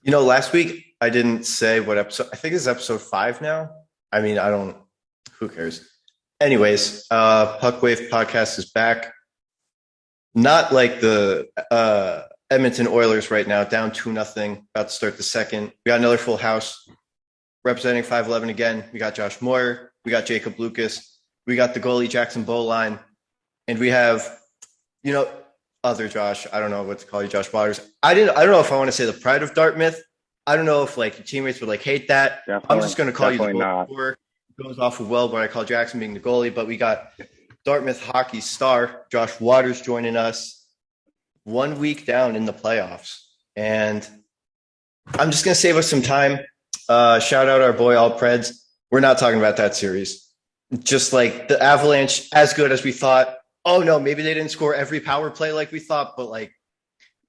Last week I didn't say what episode. I think it's episode 5 now. I mean, I don't. Who cares? Anyways, Puckwave podcast is back. Not like the Edmonton Oilers right now, down 2-0, about to start the second. We got another full house representing 511 again. We got Josh Moyer, we got Jacob Lucas, we got the goalie Jackson Bowline, and we have, you know, other Josh. I don't know what to call you, Josh Waters. I don't know if I want to say the pride of Dartmouth. I don't know if like your teammates would like hate that. I'm just going to call you the goalie scorer. It goes off of well, but I call Jackson being the goalie. But we got Dartmouth hockey star Josh Waters joining us 1 week down in the playoffs, and I'm just going to save us some time. Shout out our boy All Preds. We're not talking about that series. Just like the Avalanche, as good as we thought. Oh no, maybe they didn't score every power play like we thought, but like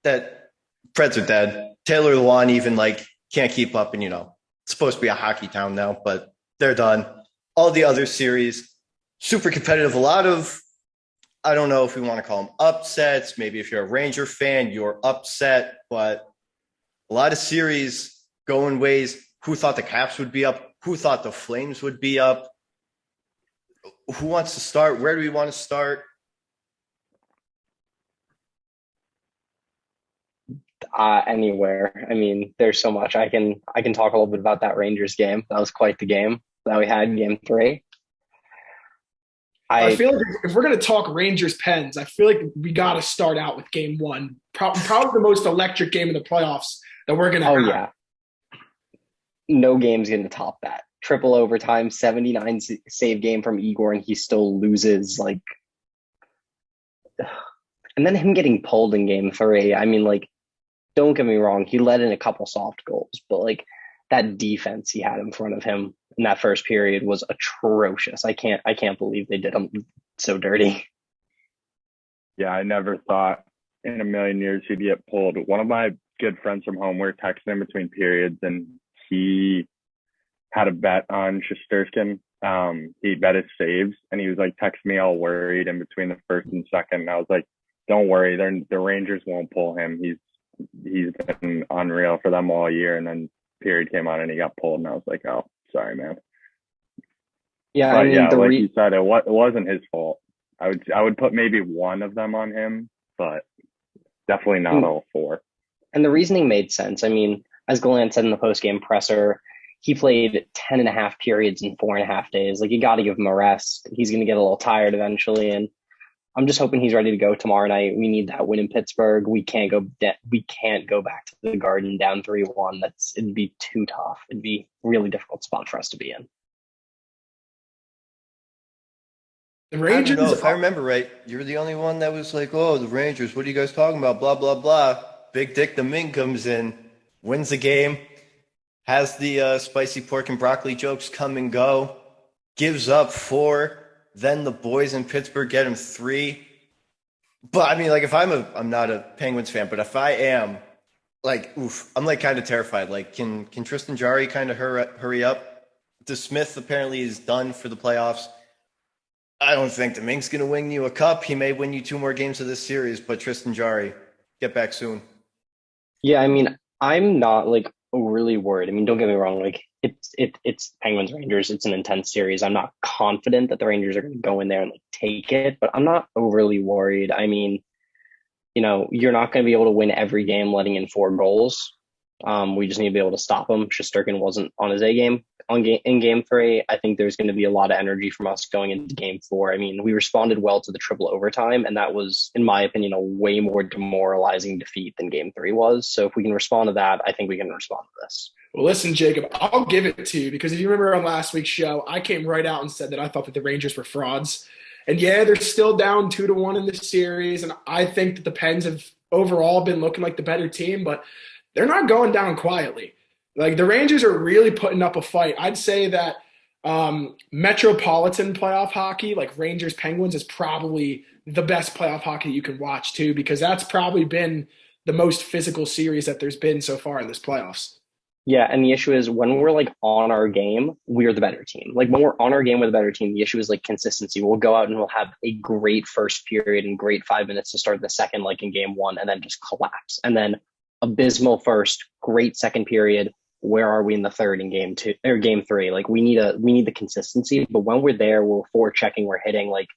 that Preds are dead. Taylor Lewan even like can't keep up, and it's supposed to be a hockey town now, but they're done. All the other series, super competitive. A lot of, I don't know if we want to call them upsets. Maybe if you're a Ranger fan, you're upset, but a lot of series going ways. Who thought the Caps would be up? Who thought the Flames would be up? Who wants to start? Where do we want to start? Anywhere. I mean, there's so much. I can talk a little bit about that Rangers game. That was quite the game that we had in game three. I I feel like if we're going to talk Rangers Pens, I feel like we got to start out with game one. Probably the most electric game of the playoffs that we're going to oh have. yeah, no game's going to top that. Triple overtime, 79 save game from Igor, and he still loses. Like, and then him getting pulled in game three. I mean, like, don't get me wrong, he let in a couple soft goals, but like that defense he had in front of him in that first period was atrocious. I can't believe they did him so dirty. Yeah, I never thought in a million years he'd get pulled. One of my good friends from home, we were texting in between periods, and he had a bet on Shesterkin. He bet his saves, and he was like texting me all worried in between the first and second. And I was like, "Don't worry, the Rangers won't pull him. He's been unreal for them all year." And then period came on, and he got pulled, and I was like, "Oh, sorry, man." Yeah, I But mean yeah, like you said, it wasn't his fault. I would put maybe one of them on him, but definitely not all four. and the reasoning made sense. I mean, as Glenn said in the post game presser, he played 10 and a half periods in 4.5 days. Like, you got to give him a rest. He's going to get a little tired eventually. And I'm just hoping he's ready to go tomorrow night. We need that win in Pittsburgh. We can't go back to the Garden down 3-1. It'd be too tough. It'd be a really difficult spot for us to be in. The I don't know. Rangers, If I remember right, you're the only one that was like, "Oh, the Rangers, what are you guys talking about? Blah, blah, blah." Big Dick the Ming comes in, wins the game, has the spicy pork and broccoli jokes come and go, gives up 4. Then the boys in Pittsburgh get him 3. But I mean, like, if I'm not a Penguins fan, but if I am, like, oof, I'm like kind of terrified. Like, can Tristan Jari kind of hurry up? The Smith apparently is done for the playoffs. I don't think the Mink's going to win you a cup. He may win you 2 more games of this series, but Tristan Jari, get back soon. Yeah, I mean, I'm not like overly worried. I mean, don't get me wrong, like it's Penguins Rangers. It's an intense series. I'm not confident that the Rangers are going to go in there and like take it, but I'm not overly worried. I mean, you're not going to be able to win every game letting in 4 goals. We just need to be able to stop them. Shesterkin wasn't on his A game in game three. I think there's going to be a lot of energy from us going into game four. I mean, we responded well to the triple overtime, and that was, in my opinion, a way more demoralizing defeat than game three was. So if we can respond to that, I think we can respond to this. well, listen, Jacob, I'll give it to you because if you remember on last week's show, I came right out and said that I thought that the Rangers were frauds. And yeah, they're still down 2-1 in this series. And I think that the Pens have overall been looking like the better team, but they're not going down quietly. Like, the Rangers are really putting up a fight. I'd say that metropolitan playoff hockey, like Rangers Penguins, is probably the best playoff hockey you can watch too, because that's probably been the most physical series that there's been so far in this playoffs. Yeah, and the issue is when we're like on our game, we're the better team. Like, when we're on our game, we're the better team. The issue is like consistency. We'll go out and we'll have a great first period and great 5 minutes to start the second, like in game one, and then just collapse. And then abysmal first, great second period. Where are we in the third in game 2 or game 3? Like we need the consistency, but when we're there, we're forechecking, we're hitting. Like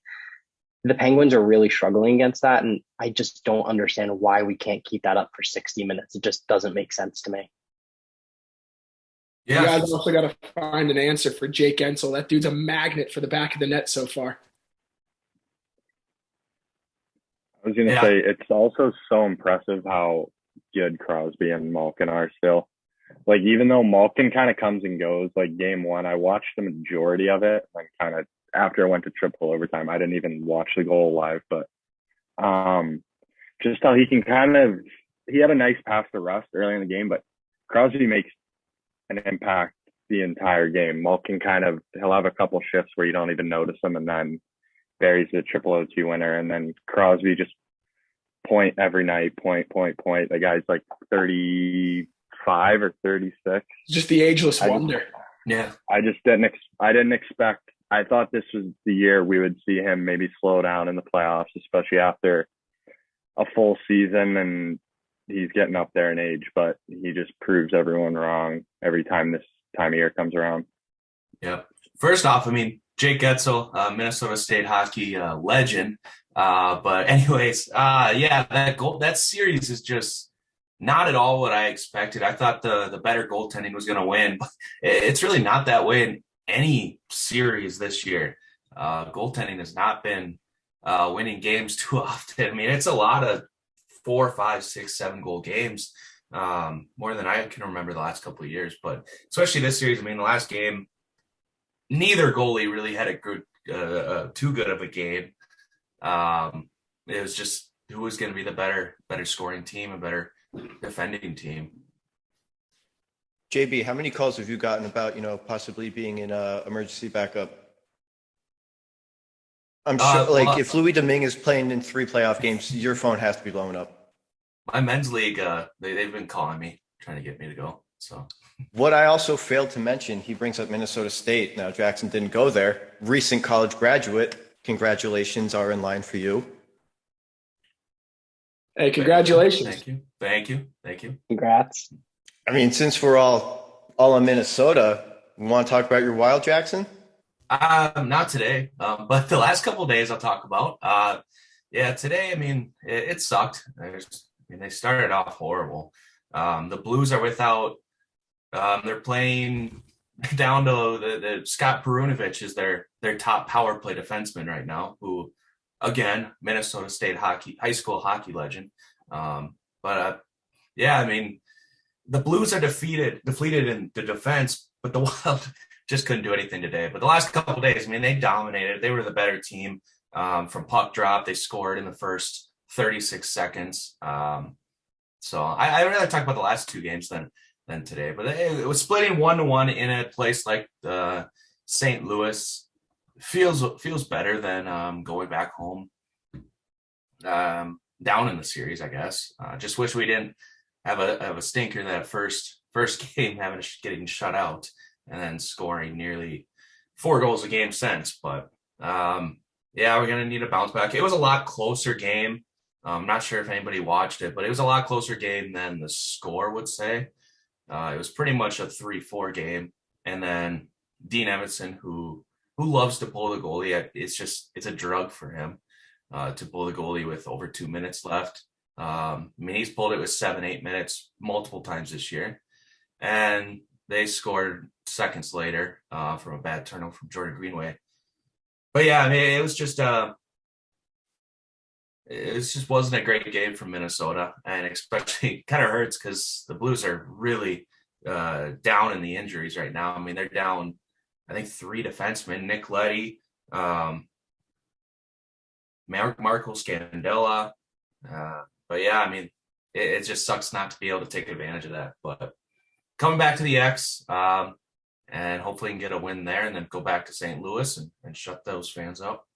the Penguins are really struggling against that, and I just don't understand why we can't keep that up for 60 minutes. It just doesn't make sense to me. You guys also got to find an answer for Jake Gensel. That dude's a magnet for the back of the net so far. I was going to say, it's also so impressive how good Crosby and Malkin are still. Like, even though Malkin kind of comes and goes, like game 1, I watched the majority of it. Like, kind of after I went to triple overtime, I didn't even watch the goal live, but just how he can he had a nice pass to Rust early in the game, but Crosby makes an impact the entire game. Malkin he'll have a couple shifts where you don't even notice him, and then buries the triple OT winner, and then Crosby just point every night, point. The guy's like 35 or 36. Just the ageless wonder. I didn't expect. I thought this was the year we would see him maybe slow down in the playoffs, especially after a full season, and he's getting up there in age, but he just proves everyone wrong every time this time of year comes around. Yeah. First off, I mean, Jake Getzel, Minnesota State hockey legend. But anyways, that series is just not at all what I expected. I thought the better goaltending was going to win, but it's really not that way in any series this year. Goaltending has not been winning games too often. I mean, it's a lot of 4, 5, 6, 7 goal games, more than I can remember the last couple of years. But especially this series, I mean, the last game, neither goalie really had a good, too good of a game. It was just who was going to be the better scoring team, a better defending team. JB, how many calls have you gotten about, possibly being in emergency backup? I'm sure, if Louis Domingue is playing in 3 playoff games, your phone has to be blowing up. My men's league, they've been calling me, trying to get me to go. So, what I also failed to mention, he brings up Minnesota State. Now, Jackson didn't go there. Recent college graduate. Congratulations are in line for you. Hey, congratulations. Thank you. Congrats. I mean, since we're all in Minnesota, we want to talk about your Wild, Jackson? Not today, but the last couple of days I'll talk about. Today, I mean, it sucked. They started off horrible. The Blues are without. They're playing down to the Scott Perunovich is their top power play defenseman right now. Who, again, Minnesota State high school hockey legend. I mean, the Blues are depleted in the defense, but the Wild just couldn't do anything today. But the last couple of days, I mean, they dominated. They were the better team. From puck drop, they scored in the first 36 seconds. So I rather talk about the last 2 games than today. But it was splitting 1-1 in a place like St. Louis. Feels better than going back home down in the series, I guess. Just wish we didn't have a stinker that first game, getting shut out and then scoring nearly 4 goals a game since. But we're gonna need a bounce back. It was a lot closer game. I'm not sure if anybody watched it, but it was a lot closer game than the score would say. It was pretty much a 3-4 game, and then Dean Evason, who loves to pull the goalie, it's a drug for him to pull the goalie with over 2 minutes left. I mean, he's pulled it with 7-8 minutes multiple times this year, and they scored seconds later from a bad turnover from Jordan Greenway. But yeah, I mean, it just wasn't a great game from Minnesota, and especially kind of hurts because the Blues are really down in the injuries right now. I mean, they're down, I think, 3 defensemen: Nick Leddy, Marco Scandella. But yeah, I mean, it just sucks not to be able to take advantage of that. But coming back to the X, and hopefully can get a win there, and then go back to St. Louis and shut those fans up.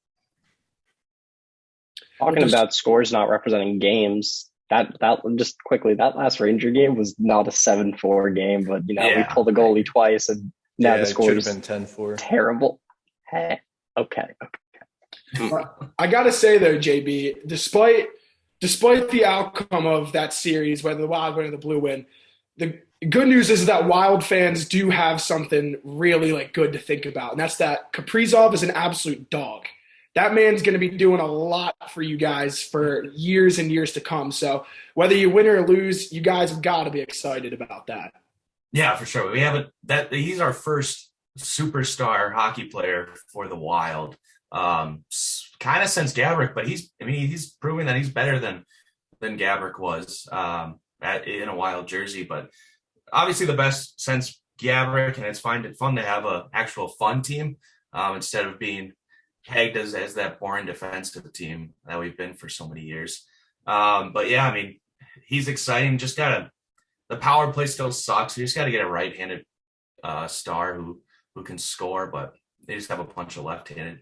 Talking about scores not representing games, that just quickly, that last Ranger game was not a 7-4 game, but we pulled the goalie twice, and now the score should is have been 10-4. Terrible. Hey, okay. I gotta say though, JB, despite despite the outcome of that series, whether the Wild win or the Blue win, the good news is that Wild fans do have something really like good to think about, and that's that Kaprizov is an absolute dog. That man's going to be doing a lot for you guys for years and years to come. So whether you win or lose, you guys have got to be excited about that. Yeah, for sure. We haven't that he's our first superstar hockey player for the Wild. Kind of since Gabrick, but he's proving that he's better than Gabrick was in a Wild jersey. But obviously the best since Gabrick, and it's fun to have a actual fun team instead of being pegged as that boring defensive team that we've been for so many years. But yeah, I mean, he's exciting. Just gotta the power play still sucks. You just gotta get a right-handed star who can score, but they just have a bunch of left-handed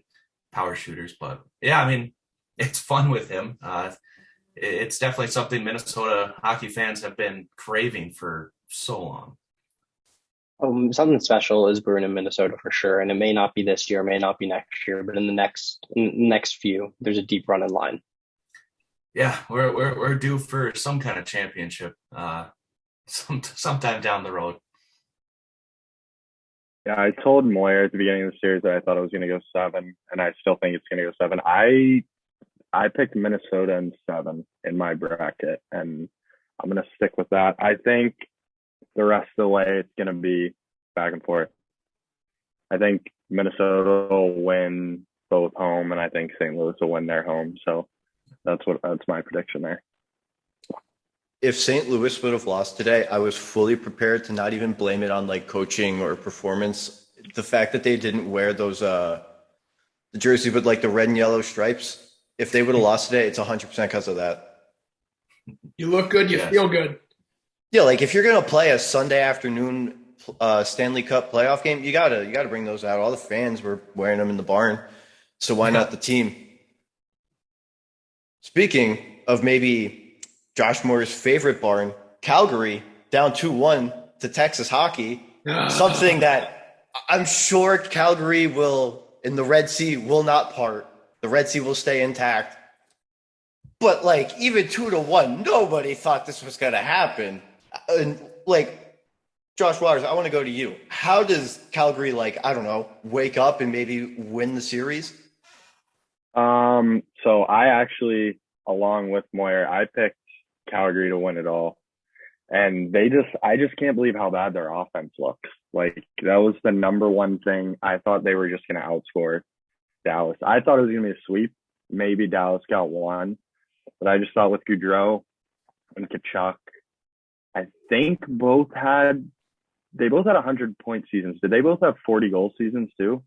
power shooters. But yeah, I mean, it's fun with him. It's definitely something Minnesota hockey fans have been craving for so long. Something special is brewing in Minnesota for sure, and it may not be this year, may not be next year, but in the next few, there's a deep run in line. Yeah, we're due for some kind of championship sometime down the road. Yeah, I told Moyer at the beginning of the series that I thought it was going to go 7, and I still think it's going to go 7. I picked Minnesota in 7 in my bracket, and I'm going to stick with that. I think the rest of the way it's going to be back and forth. I think Minnesota will win both home, and I think St. Louis will win their home. So that's my prediction there. If St. Louis would have lost today, I was fully prepared to not even blame it on like coaching or performance. The fact that they didn't wear those the jersey with like the red and yellow stripes, if they would have lost today, it's 100% because of that. You look good, you feel good. Yeah, like if you're gonna play a Sunday afternoon Stanley Cup playoff game, you gotta bring those out. All the fans were wearing them in the barn, so why not the team? Speaking of maybe Josh Moore's favorite barn, Calgary down 2-1 to Texas hockey, something that I'm sure Calgary will in the Red Sea will not part. The Red Sea will stay intact. But like even 2-1, nobody thought this was gonna happen. And like Josh Waters, I want to go to you. How does Calgary, like, I don't know, wake up and maybe win the series? So I actually, along with Moyer, I picked Calgary to win it all. And I just can't believe how bad their offense looks. Like, that was the number one thing. I thought they were just going to outscore Dallas. I thought it was going to be a sweep. Maybe Dallas got one. But I just thought with Gaudreau and Kachuk, I think they both had 100-point seasons. Did they both have 40-goal seasons too?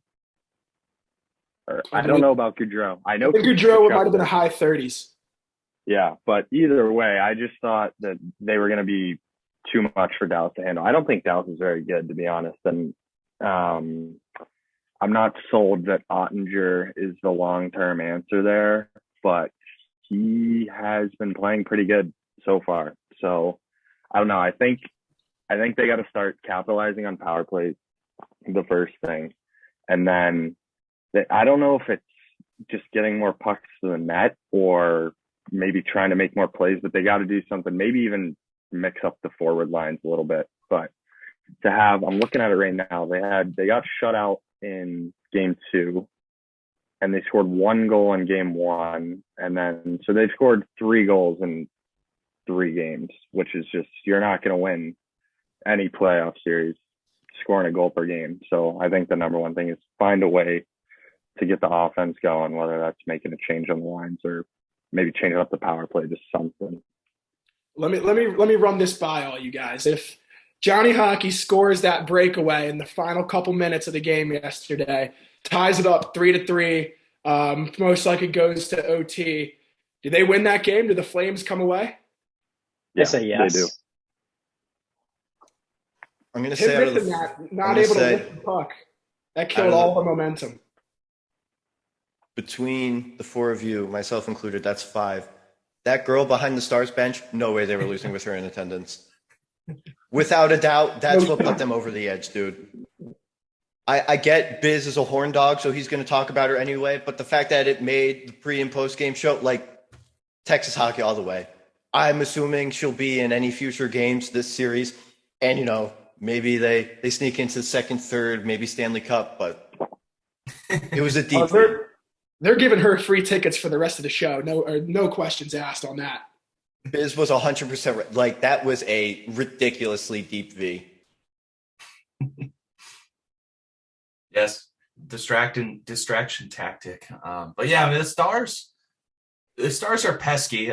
Or, I don't know about Gaudreau. I know Gaudreau might have been a high 30s. Yeah, but either way, I just thought that they were going to be too much for Dallas to handle. I don't think Dallas is very good, to be honest. And I'm not sold that Ottinger is the long-term answer there, but he has been playing pretty good so far. So I don't know. I think they got to start capitalizing on power plays, the first thing. And then I don't know if it's just getting more pucks to the net or maybe trying to make more plays, but they got to do something, maybe even mix up the forward lines a little bit. But I'm looking at it right now. They got shut out in game 2 and they scored 1 goal in game 1. And then, so they've scored 3 goals in 3 games, which is just, you're not going to win any playoff series scoring a goal per game. So I think the number one thing is find a way to get the offense going, whether that's making a change on the lines or maybe changing up the power play, just something. Let me run this by all you guys. If Johnny Hockey scores that breakaway in the final couple minutes of the game yesterday, ties it up 3-3, most likely goes to OT. Do they win that game? Do the Flames come away? I say yes. They do. I'm going to say not able to lift the puck. That killed all the momentum. Between the 4 of you, myself included, that's 5. That girl behind the Stars bench, no way they were losing with her in attendance. Without a doubt, that's what put them over the edge, dude. I get Biz is a horn dog, so he's going to talk about her anyway, but the fact that it made the pre- and post-game show, like, Texas hockey all the way. I'm assuming she'll be in any future games this series. And, maybe they sneak into the second, third, maybe Stanley Cup, but it was a Oh, deep V. they're giving her free tickets for the rest of the show. No questions asked on that. Biz was 100% like that was a ridiculously deep V. Yes, distraction tactic. But yeah, I mean the Stars are pesky.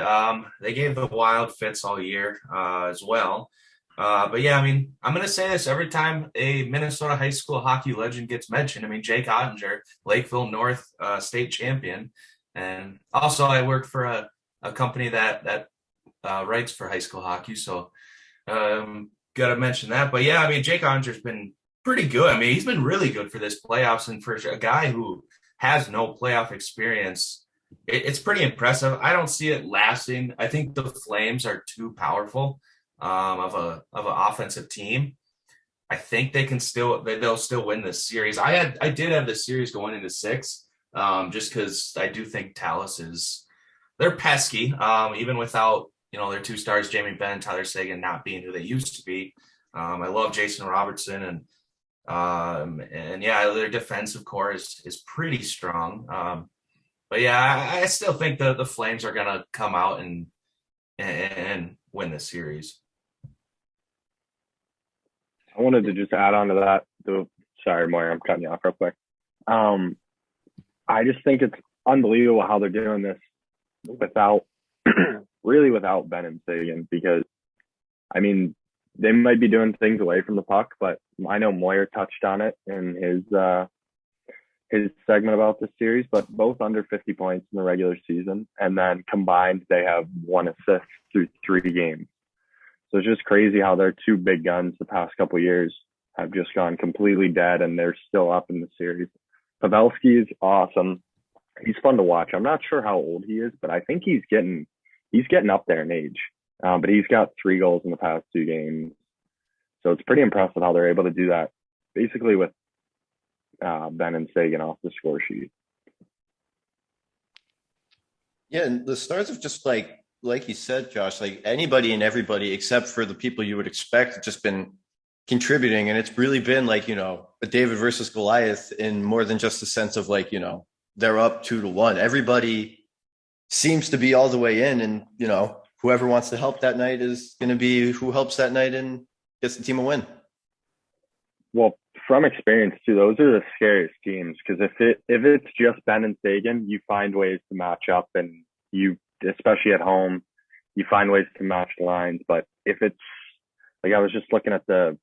They gave the Wild fits all year as well. But yeah, I mean, I'm going to say this every time a Minnesota high school hockey legend gets mentioned. I mean, Jake Ottinger, Lakeville North state champion. And also I work for a company that writes for high school hockey. So got to mention that. But yeah, I mean, Jake Ottinger's been pretty good. I mean, he's been really good for this playoffs. And for a guy who has no playoff experience, it's pretty impressive. I don't see it lasting. I think the Flames are too powerful of an offensive team. I think they'll still win this series. I did have this series going into 6, just because I do think Talus they're pesky, even without their 2 stars, Jamie Benn, Tyler Seguin, not being who they used to be. I love Jason Robertson and yeah, their defensive core is pretty strong. But yeah, I still think the Flames are gonna come out and win this series. I wanted to just add on to that. Sorry, Moyer, I'm cutting you off real quick. I just think it's unbelievable how they're doing this without Ben and Sagan, because I mean, they might be doing things away from the puck, but I know Moyer touched on it in his segment about this series, but both under 50 points in the regular season, and then combined they have 1 assist through 3 games. So it's just crazy how their 2 big guns the past couple of years have just gone completely dead, and they're still up in the series. Pavelski is awesome. He's fun to watch. I'm not sure how old he is, but I think he's getting up there in age. But he's got 3 goals in the past 2 games. So it's pretty impressive how they're able to do that basically with Ben and Sagan off the score sheet. Yeah, and the Stars have just like you said, Josh, like anybody and everybody except for the people you would expect have just been contributing. And it's really been like, a David versus Goliath in more than just the sense of like, they're up 2-1. Everybody seems to be all the way in, and, whoever wants to help that night is going to be who helps that night and gets the team a win. Well, from experience too, those are the scariest teams, because if it's just Ben and Sagan, you find ways to match up, and you, especially at home, you find ways to match the lines. But if it's like, I was just looking at the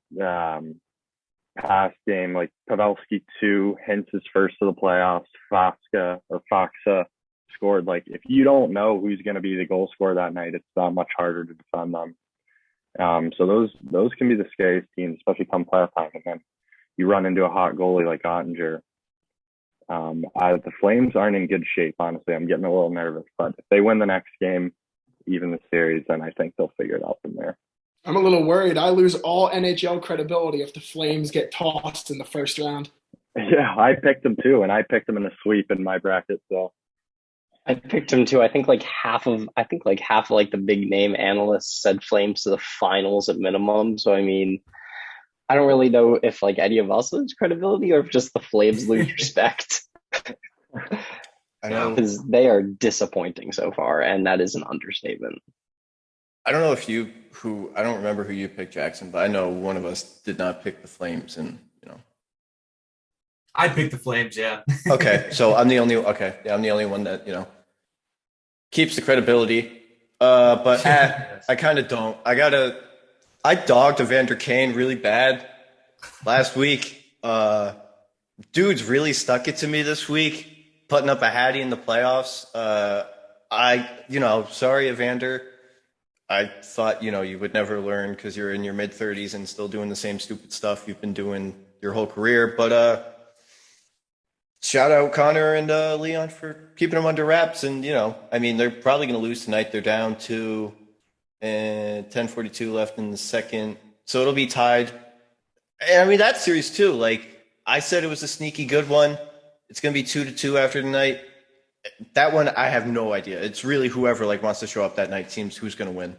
past game, like Pavelski 2, Hintz his first of the playoffs, Faksa scored. Like, if you don't know who's going to be the goal scorer that night, it's not much harder to defend them. So those can be the scariest teams, especially come playoff time. And then you run into a hot goalie like Ottinger. The Flames aren't in good shape, honestly. I'm getting a little nervous, but if they win the next game, even the series, then I think they'll figure it out from there. I'm a little worried. I lose all NHL credibility if the Flames get tossed in the first round. Yeah, I picked them too, and I picked them in a sweep in my bracket. So I picked him too. I think like half of like the big name analysts said Flames to the finals at minimum. So I mean, I don't really know if like any of us lose credibility or if just the Flames lose respect. I know, because they are disappointing so far, and that is an understatement. I don't know I don't remember who you picked, Jackson, but I know one of us did not pick the Flames, and I picked the Flames, yeah. Okay, so I'm the only one that keeps the credibility. But I kind of don't. I dogged Evander Kane really bad last week. Dude's really stuck it to me this week, putting up a hattie in the playoffs. Sorry, Evander. I thought, you would never learn because you're in your mid-30s and still doing the same stupid stuff you've been doing your whole career. But shout out Connor and Leon for keeping them under wraps. And, they're probably going to lose tonight. They're down to 10:42 left in the second. So it'll be tied. And, that series, too. Like, I said it was a sneaky good one. It's going to be 2-2 after tonight. That one, I have no idea. It's really whoever like wants to show up that night seems who's going to win.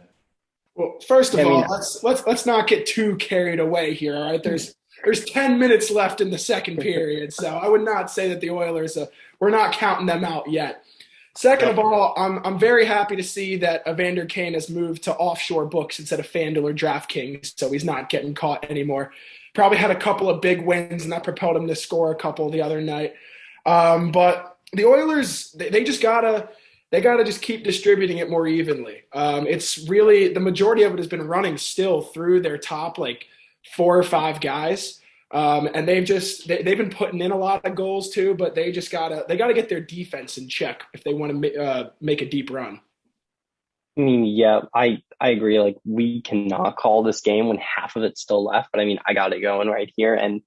Well, first of I mean, all, let's not get too carried away here. All right, there's 10 minutes left in the second period, so I would not say that the Oilers we're not counting them out yet. Second of all, I'm very happy to see that Evander Kane has moved to offshore books instead of FanDuel or DraftKings, so he's not getting caught anymore. Probably had a couple of big wins, and that propelled him to score a couple the other night. But the Oilers, they just gotta just keep distributing it more evenly. It's really the majority of it has been running still through their top like 4 or 5 guys. And they've been putting in a lot of goals too, but they gotta get their defense in check if they want to make a deep run. I mean, yeah, I agree. Like, we cannot call this game when half of it's still left. But I mean, I got it going right here, and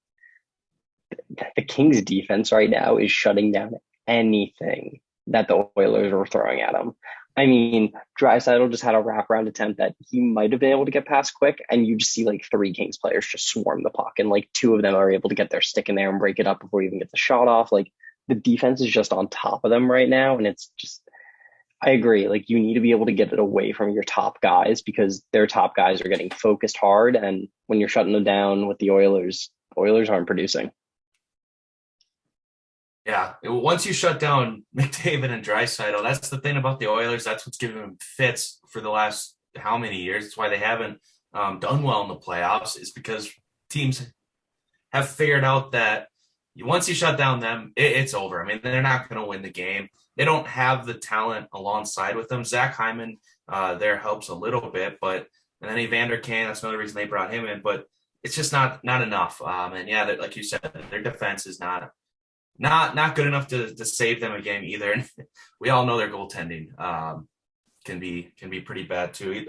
the Kings' defense right now is shutting down anything that the Oilers were throwing at them. I mean, Draisaitl just had a wraparound attempt that he might have been able to get past quick, and you just see like 3 Kings players just swarm the puck, and like 2 of them are able to get their stick in there and break it up before he even gets the shot off. Like, the defense is just on top of them right now, and it's just, I agree. Like, you need to be able to get it away from your top guys because their top guys are getting focused hard, and when you're shutting them down with the Oilers aren't producing. Yeah, once you shut down McDavid and Draisaitl, that's the thing about the Oilers. That's what's giving them fits for the last how many years. That's why they haven't done well in the playoffs. Is because teams have figured out that once you shut down them, it's over. I mean, they're not going to win the game. They don't have the talent alongside with them. Zach Hyman there helps a little bit, but and then Evander Kane. That's another reason they brought him in, but it's just not enough. And yeah, like you said, their defense is not good enough to save them a game either. And we all know their goaltending can be pretty bad too.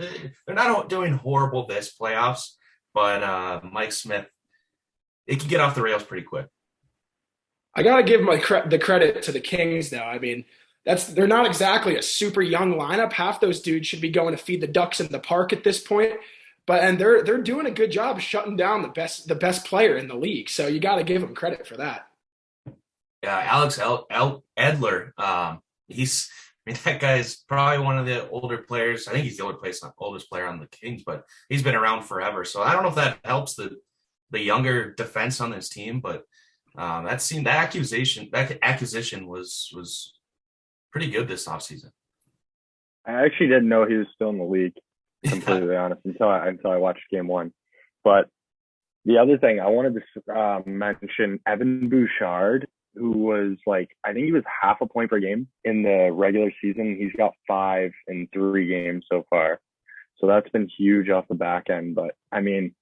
They're not doing horrible this playoffs, but Mike Smith, it can get off the rails pretty quick. I gotta give the credit to the Kings though. I mean, they're not exactly a super young lineup. Half those dudes should be going to feed the ducks in the park at this point. And they're doing a good job of shutting down the best player in the league. So you got to give them credit for that. Yeah, Alex Edler. I mean, that guy is probably one of the older players. I think he's the oldest player on the Kings, but he's been around forever. So I don't know if that helps the younger defense on this team, but that acquisition was pretty good this offseason. I actually didn't know he was still in the league, completely honest, until I watched game one. But the other thing I wanted to mention, Evan Bouchard, who was I think he was half a point per game in the regular season. He's got 5 in 3 games so far. So that's been huge off the back end. But I mean,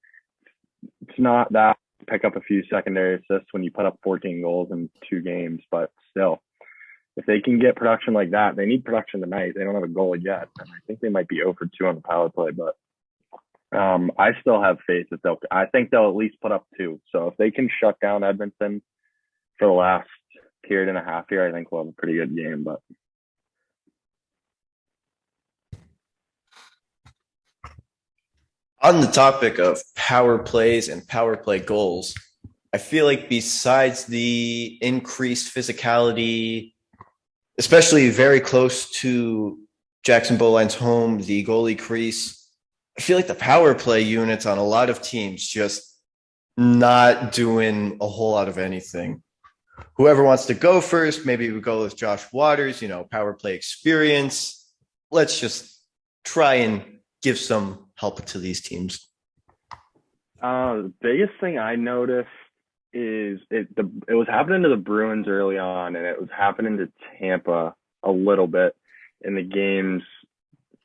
it's not that pick up a few secondary assists when you put up 14 goals in 2 games, but still, if they can get production like that, they need production tonight. They don't have a goal yet. And I think they might be 0 for 2 on the power play, but I still have faith that I think they'll at least put up 2. So if they can shut down Edmonton for the last period and a half here, I think we'll have a pretty good game. But on the topic of power plays and power play goals, I feel like besides the increased physicality, especially very close to Jackson Bowline's home, the goalie crease, I feel like the power play units on a lot of teams just not doing a whole lot of anything. Whoever wants to go first, maybe we go with Josh Waters, power play experience. Let's just try and give some help to these teams. The biggest thing I noticed is it was happening to the Bruins early on, and it was happening to Tampa a little bit in the games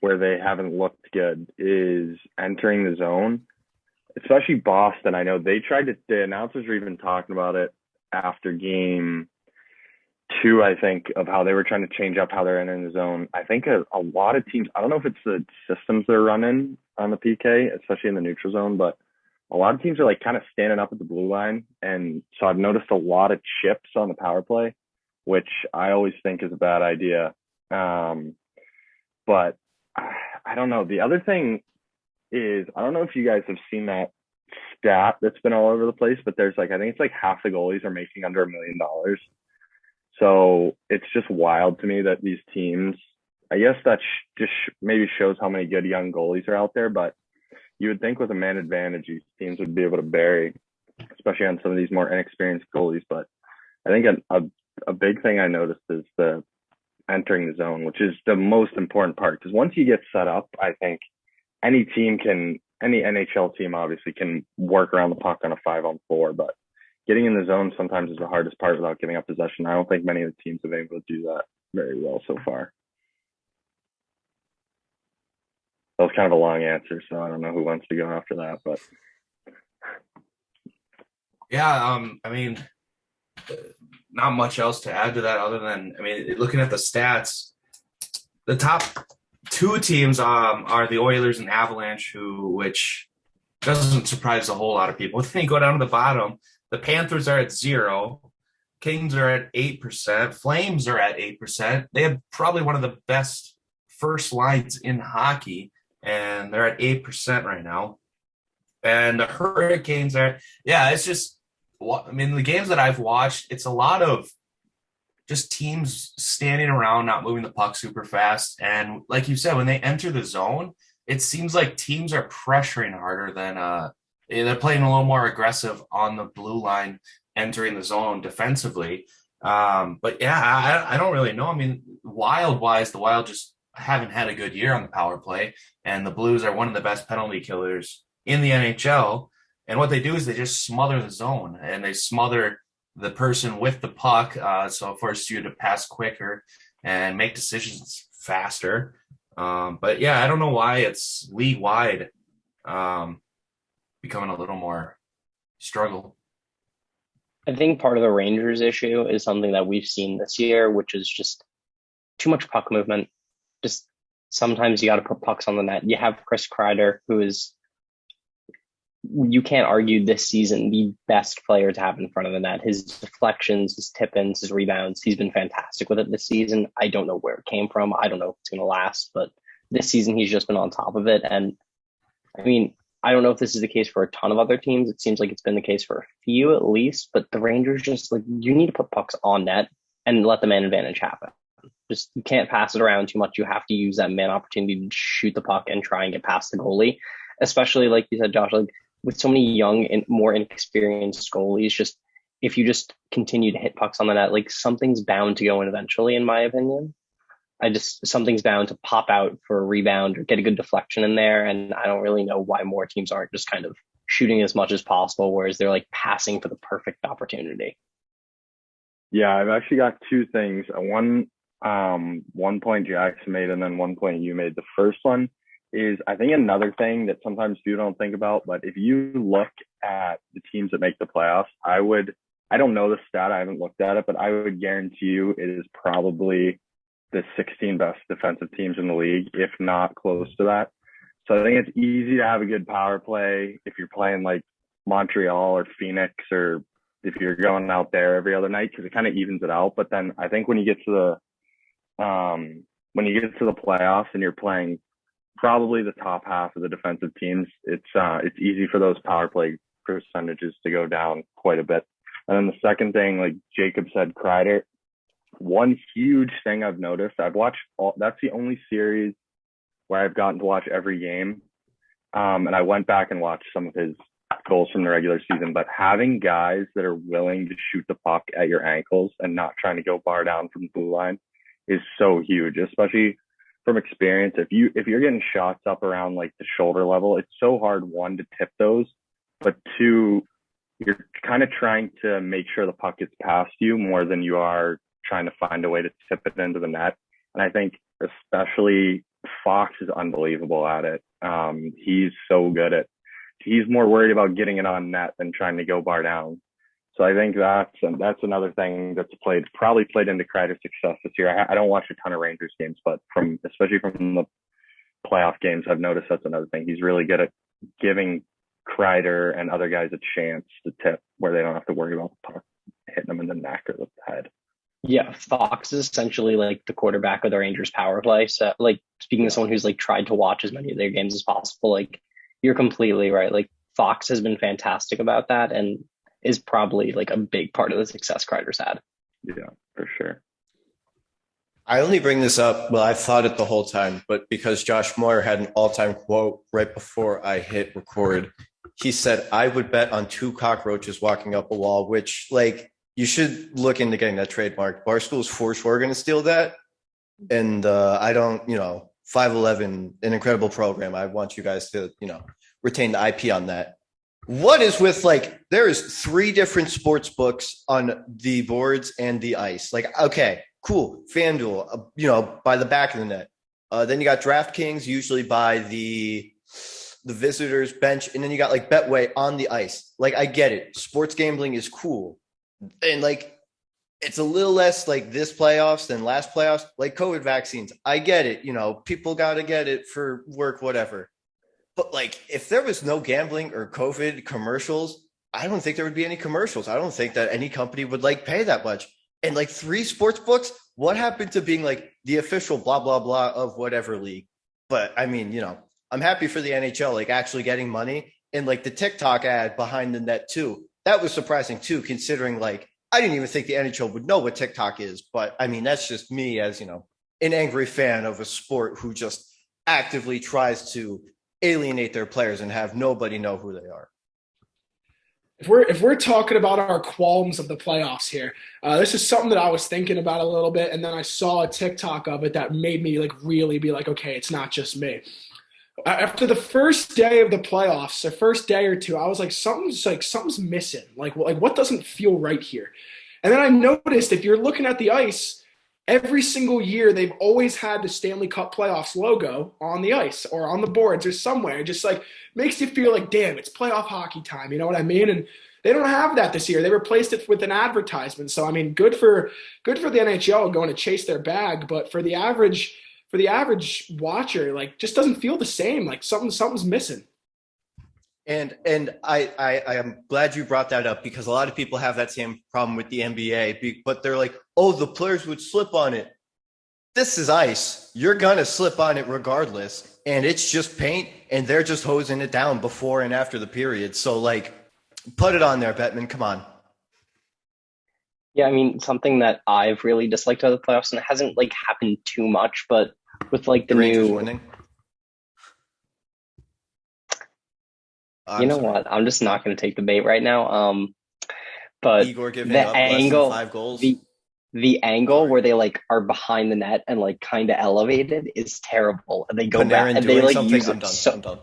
where they haven't looked good, is entering the zone, especially Boston. I know the announcers were even talking about it after game 2, I think, of how they were trying to change up how they're entering the zone. I think a lot of teams, I don't know if it's the systems they're running on the PK, especially in the neutral zone, but a lot of teams are kind of standing up at the blue line. And so I've noticed a lot of chips on the power play, which I always think is a bad idea. But I don't know. The other thing is, I don't know if you guys have seen that stat that's been all over the place, but there's I think it's half the goalies are making under $1 million. So it's just wild to me that these teams, I guess that maybe shows how many good young goalies are out there, but you would think with a man advantage, these teams would be able to bury, especially on some of these more inexperienced goalies. But I think a big thing I noticed is the entering the zone, which is the most important part. Because once you get set up, I think any NHL team obviously can work around the puck on a 5-on-4, but getting in the zone sometimes is the hardest part without giving up possession. I don't think many of the teams have been able to do that very well so far. That was kind of a long answer, so I don't know who wants to go after that, but Yeah, I mean, not much else to add to that other than, I mean, looking at the stats, the top two teams are the Oilers and Avalanche, which doesn't surprise a whole lot of people. Then you go down to the bottom, the Panthers are at 0, Kings are at 8%, Flames are at 8%. They have probably one of the best first lines in hockey, and they're at 8% right now. And the Hurricanes are, it's just, I mean, the games that I've watched, it's a lot of just teams standing around, not moving the puck super fast. And like you said, when they enter the zone, it seems like teams are pressuring harder than they're playing a little more aggressive on the blue line, entering the zone defensively. But yeah, I don't really know. I mean, Wild-wise, the Wild just haven't had a good year on the power play, and the Blues are one of the best penalty killers in the NHL. And what they do is they just smother the zone, and they smother the person with the puck. So it forces you to pass quicker and make decisions faster. But yeah, I don't know why it's league wide becoming a little more struggle. I think part of the Rangers issue is something that we've seen this year, which is just too much puck movement. Just sometimes you got to put pucks on the net. You have Chris Kreider, who is, you can't argue this season, the best player to have in front of the net. His deflections, his tip-ins, his rebounds, he's been fantastic with it this season. I don't know where it came from. I don't know if it's going to last, but this season he's just been on top of it. And I mean, I don't know if this is the case for a ton of other teams. It seems like it's been the case for a few at least, but the Rangers just, like, you need to put pucks on net and let the man advantage happen. Just, you can't pass it around too much. You have to use that man opportunity to shoot the puck and try and get past the goalie, especially like you said, Josh, like with so many young and more inexperienced goalies. Just, if you just continue to hit pucks on the net, like, something's bound to go in eventually, in my opinion. Something's bound to pop out for a rebound or get a good deflection in there. And I don't really know why more teams aren't just kind of shooting as much as possible, whereas they're like passing for the perfect opportunity. Yeah, I've actually got two things. One point Jackson made, and then one point you made. The first one is, I think, another thing that sometimes people don't think about, but if you look at the teams that make the playoffs, I don't know the stat, I haven't looked at it, but I would guarantee you it is probably the 16 best defensive teams in the league, if not close to that. So I think it's easy to have a good power play if you're playing like Montreal or Phoenix, or if you're going out there every other night, because it kind of evens it out. But then I think when you get to the playoffs and you're playing probably the top half of the defensive teams, it's easy for those power play percentages to go down quite a bit. And then the second thing, like Jacob said, Kreider, one huge thing I've noticed, that's the only series where I've gotten to watch every game. And I went back and watched some of his goals from the regular season, but having guys that are willing to shoot the puck at your ankles and not trying to go bar down from the blue line is so huge, especially from experience. If you're getting shots up around like the shoulder level, it's so hard, one, to tip those, but two, you're kind of trying to make sure the puck gets past you more than you are trying to find a way to tip it into the net. And I think especially Fox is unbelievable at it. He's more worried about getting it on net than trying to go bar down. So I think that's another thing that's probably played into Kreider's success this year. I don't watch a ton of Rangers games, but especially from the playoff games, I've noticed that's another thing. He's really good at giving Kreider and other guys a chance to tip where they don't have to worry about the puck hitting them in the neck or the head. Yeah, Fox is essentially like the quarterback of the Rangers power play. So, like, speaking to someone who's like tried to watch as many of their games as possible, like, you're completely right. Like, Fox has been fantastic about that and is probably like a big part of the success Kreider's had. Yeah, for sure. I only bring this up. Well, I've thought it the whole time, but because Josh Moyer had an all-time quote right before I hit record, he said, "I would bet on two cockroaches walking up a wall," which, like, you should look into getting that trademark. Barstool's for sure going to steal that. And I don't, 5'11", an incredible program. I want you guys to, retain the IP on that. What is with, like, there is 3 different sports books on the boards and the ice. Like, okay, cool. FanDuel, by the back of the net. Then you got DraftKings, usually by the visitors bench, and then you got like Betway on the ice. Like, I get it. Sports gambling is cool. And like, it's a little less like this playoffs than last playoffs, like COVID vaccines. I get it. People got to get it for work, whatever. But like, if there was no gambling or COVID commercials, I don't think there would be any commercials. I don't think that any company would like pay that much. And like 3 sports books, what happened to being like the official blah, blah, blah of whatever league? But I mean, I'm happy for the NHL, like actually getting money, and like the TikTok ad behind the net too. That was surprising too, considering like, I didn't even think the NHL would know what TikTok is, but I mean, that's just me as, an angry fan of a sport who just actively tries to alienate their players and have nobody know who they are. If we're talking about our qualms of the playoffs here, this is something that I was thinking about a little bit, and then I saw a TikTok of it that made me like really be like, okay, it's not just me. After the first day of the playoffs, the first day or two, I was like, something's missing. Like what doesn't feel right here? And then I noticed if you're looking at the ice, every single year they've always had the Stanley Cup playoffs logo on the ice or on the boards or somewhere. It just like makes you feel like, damn, it's playoff hockey time. You know what I mean? And they don't have that this year. They replaced it with an advertisement. So I mean, good for the NHL going to chase their bag, but for the average watcher, like, just doesn't feel the same. Like something's missing. And I am glad you brought that up, because a lot of people have that same problem with the NBA, but they're like, oh, the players would slip on it. This is ice. You're going to slip on it regardless. And it's just paint, and they're just hosing it down before and after the period. So like, put it on there, Bettman. Come on. Yeah, I mean, something that I've really disliked about the playoffs, and it hasn't like happened too much, but with like the Rangers new winning. You know what? I'm just not going to take the bait right now. But Igor giving the up angle, less than 5 goals. The angle where they like are behind the net and like kind of elevated is terrible. And they go back and they like use it. I'm done.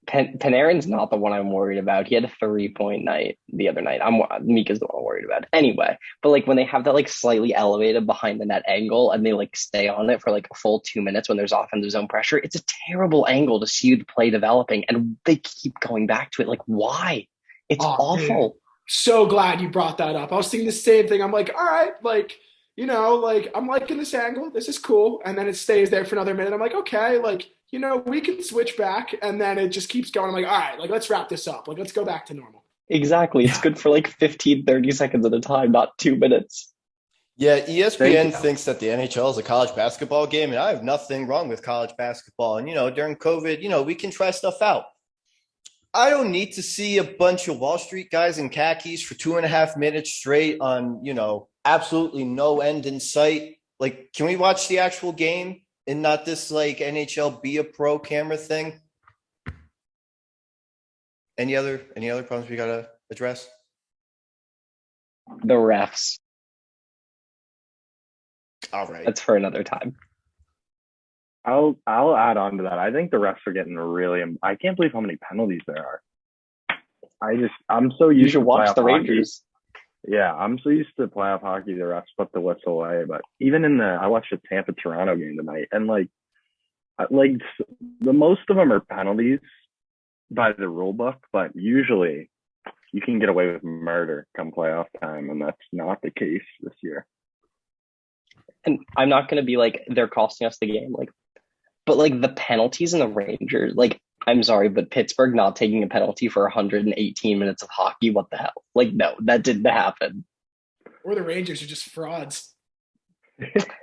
Panarin's not the one I'm worried about. He had a 3-point night the other night. Mika's the one I'm worried about. Anyway, but like when they have that like slightly elevated behind the net angle and they like stay on it for like a full 2 minutes when there's offensive zone pressure, it's a terrible angle to see the play developing, and they keep going back to it. Like, why? It's awful. Dude. So glad you brought that up. I was thinking the same thing. I'm like, all right, like, like I'm liking this angle. This is cool. And then it stays there for another minute. I'm like, okay, like, we can switch back, and then it just keeps going. I'm like, all right, like, let's wrap this up. Like, let's go back to normal. Exactly. It's good for like 15, 30 seconds at a time, not 2 minutes. Yeah, ESPN thinks that the NHL is a college basketball game, and I have nothing wrong with college basketball. And, during COVID, we can try stuff out. I don't need to see a bunch of Wall Street guys in khakis for 2.5 minutes straight on, absolutely no end in sight. Like, can we watch the actual game and not this like NHL be a pro camera thing? Any other problems we gotta address? The refs. All right, that's for another time. I'll add on to that. I think the refs are getting really. I can't believe how many penalties there are. I'm so used. You should to watch the Rangers. Hockey. Yeah, I'm so used to playoff hockey. The refs put the whistle away, but even I watched the Tampa Toronto game tonight, and like the most of them are penalties by the rule book, but usually you can get away with murder come playoff time, and that's not the case this year. And I'm not going to be like, they're costing us the game, like, but like the penalties in the Rangers, like, I'm sorry, but Pittsburgh not taking a penalty for 118 minutes of hockey, what the hell? Like, no, that didn't happen. Or the Rangers are just frauds.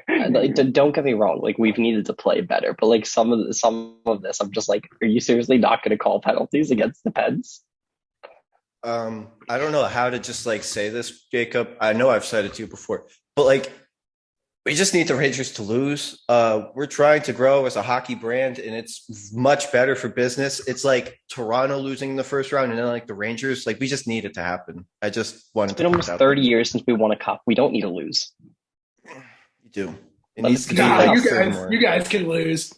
Like, don't get me wrong, like, we've needed to play better, but like some of this, I'm just like, are you seriously not going to call penalties against the Pens? I don't know how to just like say this, Jacob. I know I've said it to you before, but like we just need the Rangers to lose. We're trying to grow as a hockey brand, and it's much better for business. It's like Toronto losing in the first round, and then like the Rangers. Like we just need it to happen. I just wanted It's to been put almost it out 30 there. years since we won a cup. We don't need to lose. You do. It Let needs us to keep be Nah, it like up. you 30 more. guys can lose.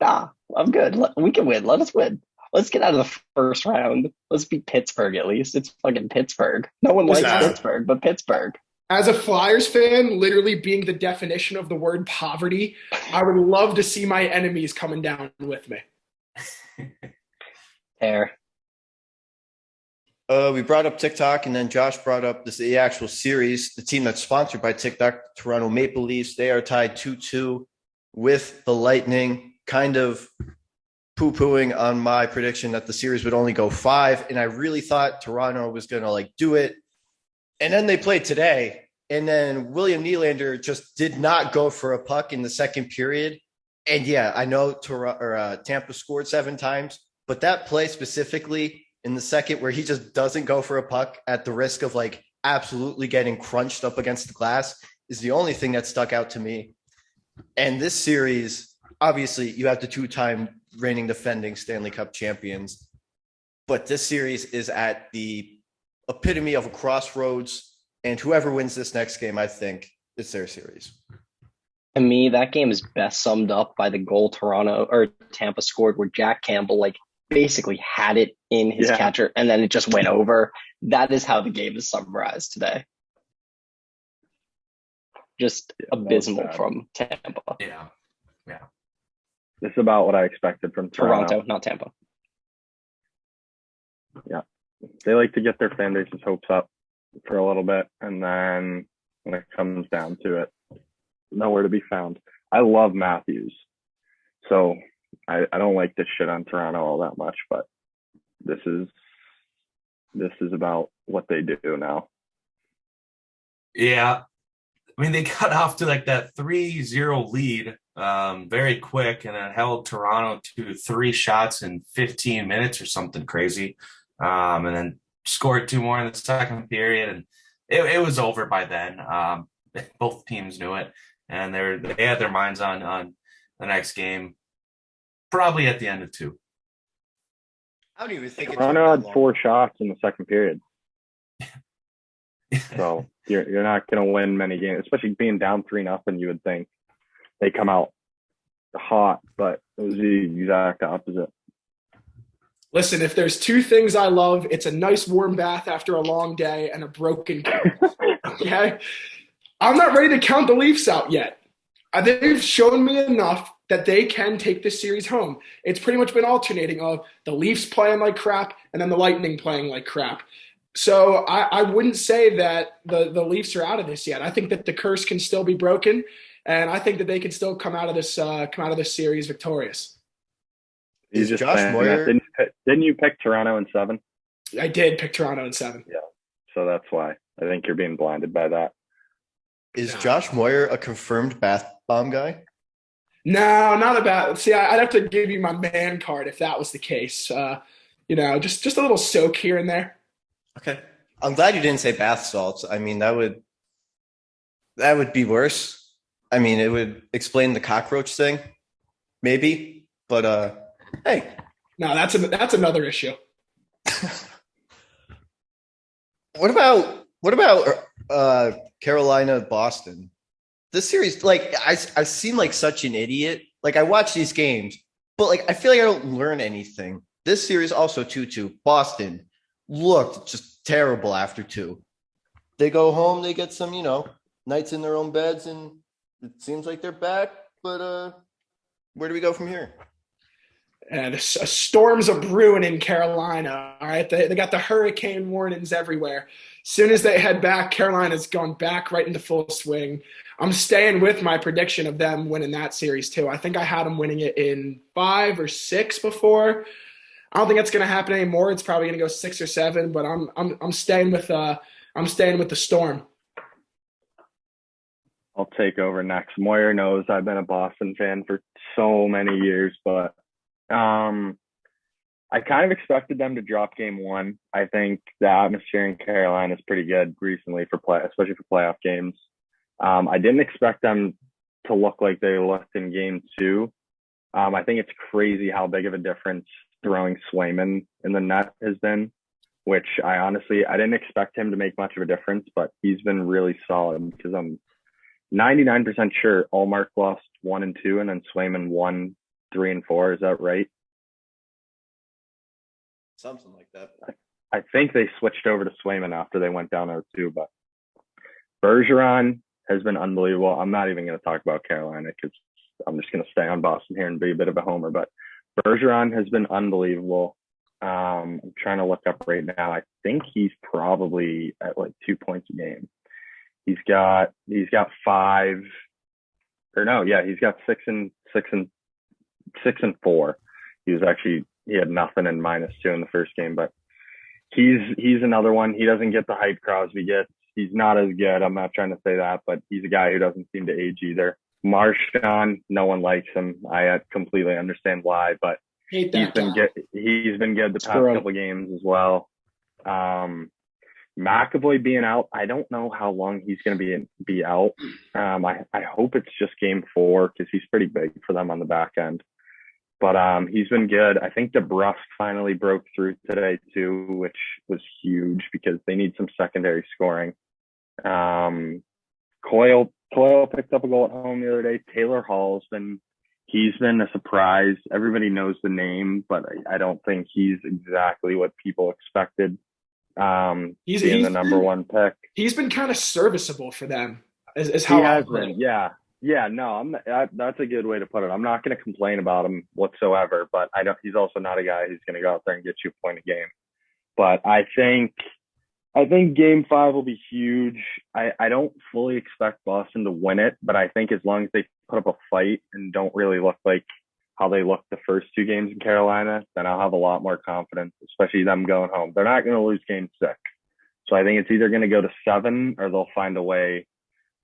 Nah, I'm good. We can win. Let us win. Let's get out of the first round. Let's beat Pittsburgh at least. It's fucking Pittsburgh. No one Listen, likes Nah. Pittsburgh, but Pittsburgh. as a Flyers fan, literally being the definition of the word poverty, I would love to see my enemies coming down with me. There. We brought up TikTok, and then Josh brought up the actual series. The team that's sponsored by TikTok, Toronto Maple Leafs, they are tied 2-2 with the Lightning, kind of poo-pooing on my prediction that the series would only go 5. And I really thought Toronto was going to like do it. And then they played today. And then William Nylander just did not go for a puck in the second period. And yeah, I know Tampa scored 7 times, but that play specifically in the second where he just doesn't go for a puck at the risk of like absolutely getting crunched up against the glass is the only thing that stuck out to me. And this series, obviously, you have the 2-time reigning defending Stanley Cup champions, but this series is at the epitome of a crossroads. And whoever wins this next game, I think it's their series. To me, that game is best summed up by the goal Toronto or Tampa scored where Jack Campbell like basically had it in his catcher and then it just went over. That is how the game is summarized today. Just abysmal from Tampa. Yeah. This is about what I expected from Toronto, not Tampa. Yeah. They like to get their fan base's hopes up for a little bit, and then when it comes down to it, nowhere to be found. I love Matthews, so I don't like this shit on Toronto all that much, but this is about what they do now. Yeah. I mean, they got off to like that 3-0 lead very quick, and it held Toronto to 3 shots in 15 minutes or something crazy. And then scored 2 more in the second period, and it was over by then. Both teams knew it, and they had their minds on the next game, probably at the end of 2. I don't even think Toronto had 4 shots in the second period. So you're not going to win many games, especially being down 3-0. You would think they come out hot, but it was the exact opposite. Listen, if there's 2 things I love, it's a nice warm bath after a long day and a broken couch. Okay? I'm not ready to count the Leafs out yet. They've shown me enough that they can take this series home. It's pretty much been alternating of the Leafs playing like crap and then the Lightning playing like crap. So I wouldn't say that the Leafs are out of this yet. I think that the curse can still be broken, and I think that they can still come out of this series victorious. Is Josh Moyer? Didn't you pick Toronto in 7? I did pick Toronto in 7. Yeah, so that's why I think you're being blinded by that. Is Josh Moyer a confirmed bath bomb guy? No, not about. See, I'd have to give you my man card if that was the case. Just a little soak here and there. Okay. I'm glad you didn't say bath salts. I mean, that would be worse. I mean, it would explain the cockroach thing, maybe. But hey. No, that's another issue. What about Carolina Boston? This series, like I seem like such an idiot. Like I watch these games, but like I feel like I don't learn anything. This series also 2-2. Boston looked just terrible after 2. They go home, they get some, nights in their own beds, and it seems like they're back. But where do we go from here? And storms are brewing in Carolina. All right, they got the hurricane warnings everywhere. As soon as they head back, Carolina's gone back right into full swing. I'm staying with my prediction of them winning that series too. I think I had them winning it in 5 or 6 before. I don't think that's going to happen anymore. It's probably going to go 6 or 7. But I'm staying with the Storm. I'll take over next. Moyer knows I've been a Boston fan for so many years, but I I kind of expected them to drop game one. I think the atmosphere in Carolina is pretty good recently especially for playoff games. I didn't expect them to look like they looked in game two. I think it's crazy how big of a difference throwing Swayman in the net has been, which I didn't expect him to make much of a difference, but he's been really solid because I'm 99% sure Allmark lost 1 and 2 and then Swayman 1, 3 and 4. Is that right? Something like that. I think they switched over to Swayman after they went down 0-2, but Bergeron has been unbelievable. I'm not even going to talk about Carolina because I'm just going to stay on Boston here and be a bit of a homer, but Bergeron has been unbelievable. I'm trying to look up right now. I think he's probably at like 2 points a game. He's got 5 or no, yeah, he's got 6 and 4. He had nothing and -2 in the first game, but he's another one. He doesn't get the hype Crosby gets. He's not as good. I'm not trying to say that, but he's a guy who doesn't seem to age either. Marchand, no one likes him. I completely understand why, but he's been good the past couple of games as well. McAvoy being out, I don't know how long he's going to be out. I hope it's just game 4 because he's pretty big for them on the back end. But he's been good. I think DeBrusque finally broke through today too, which was huge because they need some secondary scoring. Coyle picked up a goal at home the other day. Taylor Hall's he's been a surprise. Everybody knows the name, but I don't think he's exactly what people expected. He's the number 1 pick. He's been kind of serviceable for them. Is how he has been. Yeah. No, that's a good way to put it. I'm not going to complain about him whatsoever, but he's also not a guy who's going to go out there and get you a point a game. But I think game 5 will be huge. I don't fully expect Boston to win it, but I think as long as they put up a fight and don't really look like how they looked the first 2 games in Carolina, then I'll have a lot more confidence, especially them going home. They're not going to lose game 6. So I think it's either going to go to 7 or they'll find a way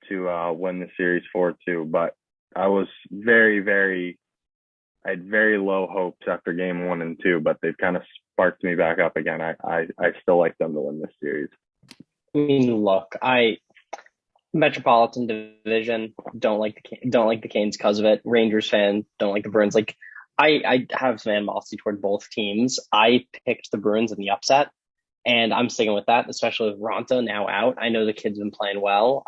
to win the series 4-2. But I had very low hopes after game 1 and 2, but they've kind of sparked me back up again. I still like them to win this series. I mean, look, Metropolitan Division don't like the Canes because of it. Rangers fan don't like the Bruins. Like I have some animosity toward both teams. I picked the Bruins in the upset, and I'm sticking with that, especially with Ronta now out. I know the kid's been playing well.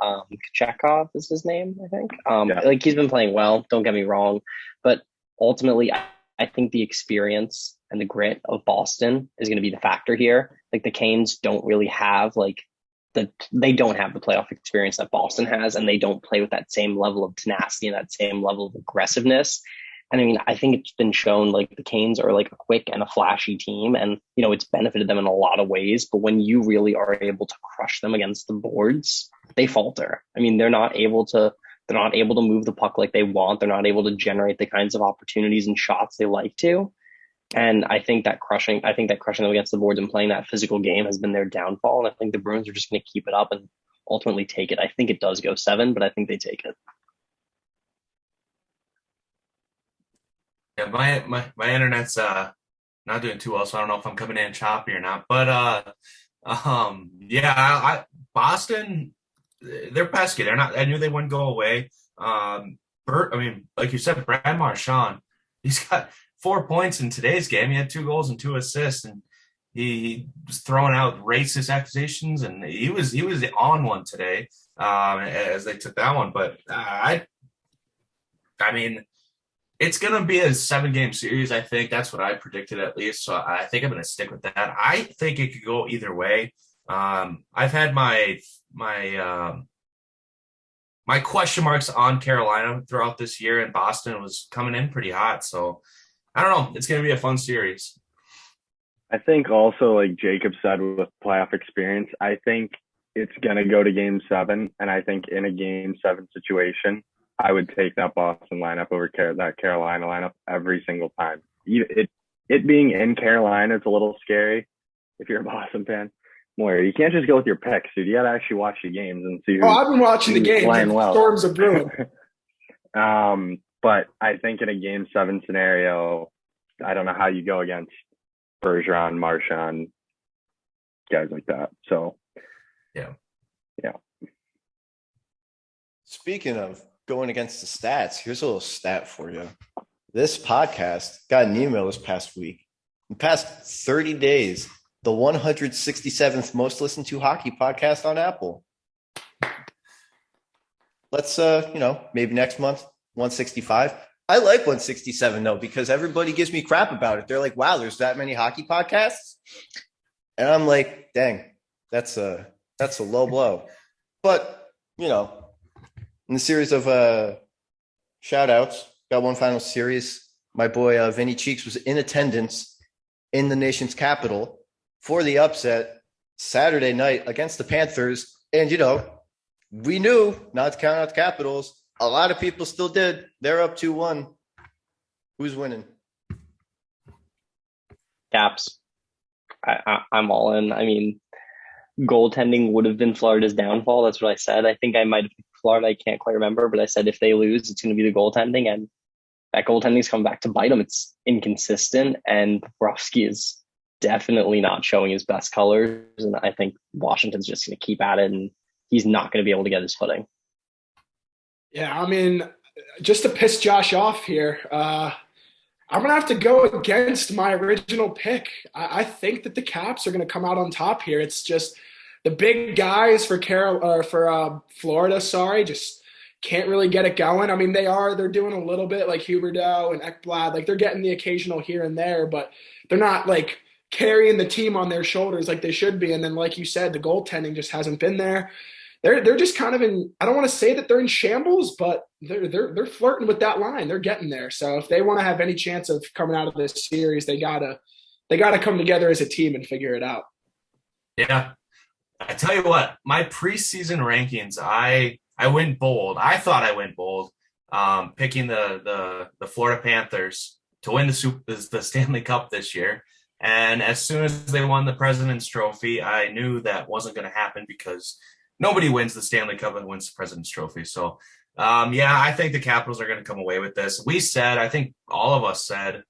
Chekhov is his name, I think. Like he's been playing well. Don't get me wrong, but ultimately, I think the experience and the grit of Boston is going to be the factor here. Like the Canes don't really have they don't have the playoff experience that Boston has, and they don't play with that same level of tenacity and that same level of aggressiveness. And I mean, I think it's been shown like the Canes are like a quick and a flashy team, and it's benefited them in a lot of ways. But when you really are able to crush them against the boards, they falter. I mean, they're not able to move the puck like they want. They're not able to generate the kinds of opportunities and shots they like to. And I think that crushing them against the boards and playing that physical game has been their downfall. And I think the Bruins are just going to keep it up and ultimately take it. I think it does go 7, but I think they take it. Yeah, my internet's not doing too well, so I don't know if I'm coming in choppy or not. But Boston, they're pesky. They're not. I knew they wouldn't go away. Like you said, Brad Marchand, he's got 4 points in today's game. He had 2 goals and 2 assists, and he was throwing out racist accusations, and he was on one today as they took that one. But I mean, it's going to be a 7-game series. I think that's what I predicted at least. So I think I'm going to stick with that. I think it could go either way. I've had my question marks on Carolina throughout this year, and Boston was coming in pretty hot. So I don't know. It's going to be a fun series. I think also, like Jacob said, with playoff experience, I think it's going to go to game 7. And I think in a game 7 situation, I would take that Boston lineup over that Carolina lineup every single time. It being in Carolina, it's a little scary if you're a Boston fan. Moyer, you can't just go with your picks, dude. You got to actually watch the games and see I've been watching the games. Playing well. Storms are brewing. But I think in a game 7 scenario, I don't know how you go against Bergeron, Marchand, guys like that. So, Yeah. Speaking of going against the stats, here's a little stat for you. This podcast got an email this past week. In the past 30 days, the 167th most listened to hockey podcast on Apple. Let's, maybe next month, 165. I like 167 though, because everybody gives me crap about it. They're like, wow, there's that many hockey podcasts. And I'm like, dang, that's a low blow. But, in the series of shout outs, got one final series. My boy Vinny Cheeks was in attendance in the nation's capital for the upset Saturday night against the Panthers. And, we knew not to count out the Capitals. A lot of people still did. They're up 2-1. Who's winning? Caps. I'm all in. I mean, goaltending would have been Florida's downfall. That's what I said. I think I might have picked Florida. I can't quite remember, but I said if they lose, it's going to be the goaltending, and that goaltending's come back to bite them. It's inconsistent, and Bobrovsky is definitely not showing his best colors. And I think Washington's just going to keep at it, and he's not going to be able to get his footing. Yeah, I mean, just to piss Josh off here, I'm going to have to go against my original pick. I think that the Caps are going to come out on top here. It's just the big guys for Florida, just can't really get it going. I mean, they're doing a little bit like Huberdeau and Ekblad. Like, they're getting the occasional here and there, but they're not like carrying the team on their shoulders like they should be. And then, like you said, the goaltending just hasn't been there. They're just kind of in, I don't want to say that they're in shambles, but they're flirting with that line. They're getting there. So if they want to have any chance of coming out of this series, they gotta come together as a team and figure it out. Yeah. I tell you what, my preseason rankings, I went bold. I thought I went bold, picking the Florida Panthers to win the Stanley Cup this year. And as soon as they won the President's Trophy, I knew that wasn't going to happen because nobody wins the Stanley Cup and wins the President's Trophy. So, I think the Capitals are going to come away with this. I think all of us said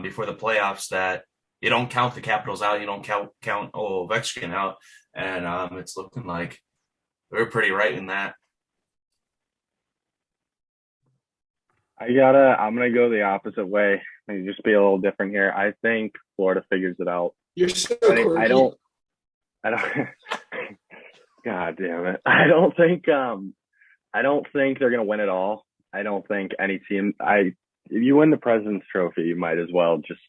before the playoffs that you don't count the Capitals out, you don't count Ovechkin out. And it's looking like we're pretty right in that. I'm going to go the opposite way and just be a little different here. I think Florida figures it out. You're so quirky. I don't, God damn it. I don't think they're going to win it all. I don't think any team, if you win the President's Trophy, you might as well just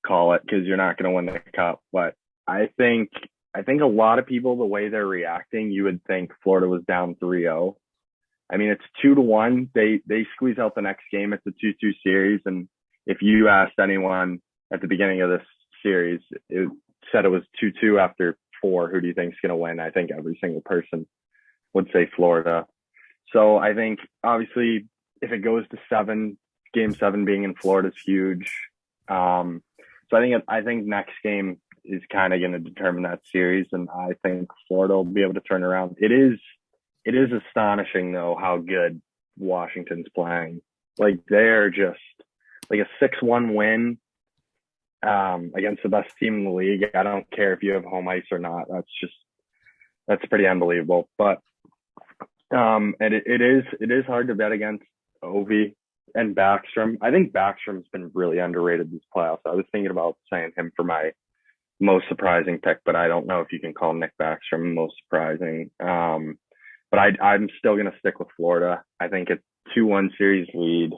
call it because you're not going to win the cup. But I think a lot of people, the way they're reacting, you would think Florida was down 3-0. I mean, it's 2-1. They squeeze out the next game. It's a 2-2 series. And if you asked anyone at the beginning of this series, it said it was 2-2 after 4. Who do you think is going to win? I think every single person would say Florida. So I think obviously if it goes to 7, game 7 being in Florida is huge. So I think next game is kind of going to determine that series. And I think Florida will be able to turn around. It is astonishing though, how good Washington's playing. Like they're just like a 6-1 win against the best team in the league. I don't care if you have home ice or not. That's pretty unbelievable. But and it is hard to bet against Ovi and Backstrom. I think Backstrom's been really underrated this playoffs. I was thinking about saying him for my most surprising pick, but I don't know if you can call Nick Backstrom most surprising. But I'm still going to stick with Florida. I think a 2-1 series lead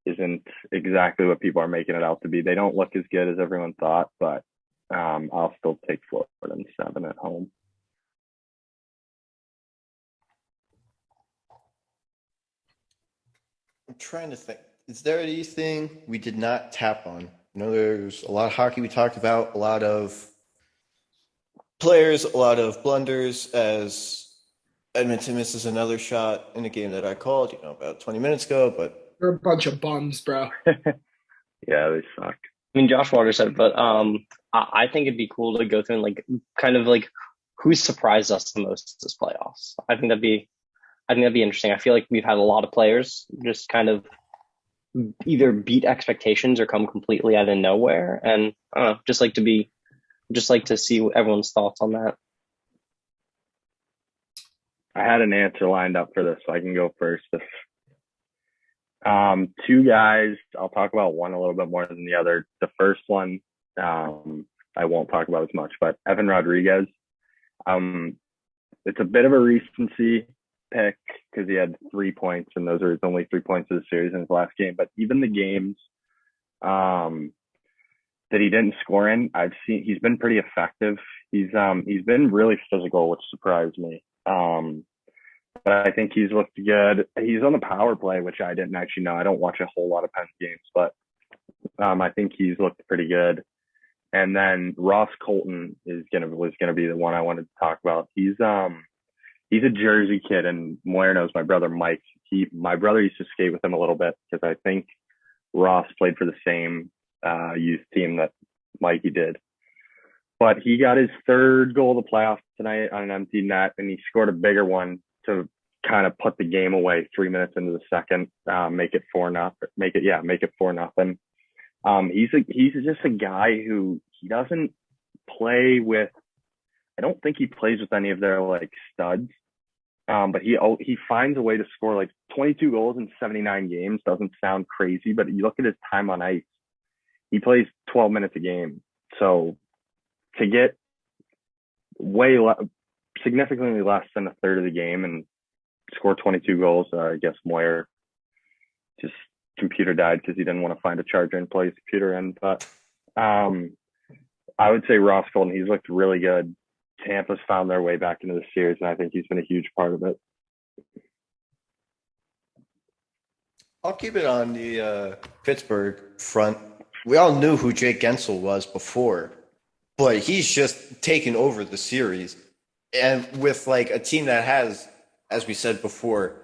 isn't exactly what people are making it out to be. They don't look as good as everyone thought, but I'll still take Florida in 7 at home. I'm trying to think. Is there anything we did not tap on? There's a lot of hockey we talked about, a lot of players, a lot of blunders as Edmonton misses another shot in a game that I called, about 20 minutes ago, but They're a bunch of bums, bro. Yeah, they suck. I mean, Josh Water said it, but I think it'd be cool to go through and kind of who surprised us the most this playoffs. I think that'd be interesting. I feel like we've had a lot of players just kind of either beat expectations or come completely out of nowhere. And I don't know, just like to see everyone's thoughts on that. I had an answer lined up for this, so I can go first. Two guys, I'll talk about one a little bit more than the other. The first one, I won't talk about as much, but Evan Rodriguez. It's a bit of a recency pick because he had 3 points, and those are his only 3 points of the series in his last game. But even the games that he didn't score in, he's been pretty effective. He's been really physical, which surprised me. But I think he's looked good. He's on the power play, which I didn't actually know. I don't watch a whole lot of Pens games, but I think he's looked pretty good. And then Ross Colton was gonna be the one I wanted to talk about. He's a Jersey kid, and Moyer knows my brother Mike. My brother used to skate with him a little bit because I think Ross played for the same youth team that Mikey did. But he got his third goal of the playoffs tonight on an empty net, and he scored a bigger one to kind of put the game away 3 minutes into the second, make it 4-0. Make it 4-0. He's just a guy who he doesn't play with. I don't think he plays with any of their like studs. But he finds a way to score like 22 goals in 79 games. Doesn't sound crazy, but you look at his time on ice. He plays 12 minutes a game. So to get significantly less than a third of the game and score 22 goals, I guess Moyer just computer died because he didn't want to find a charger and plug his computer in. But I would say Ross Colton, he's looked really good. Tampa's found their way back into the series, and I think he's been a huge part of it. I'll keep it on the Pittsburgh front. We all knew who Jake Gensel was before, but he's just taken over the series. And with like a team that has, as we said before,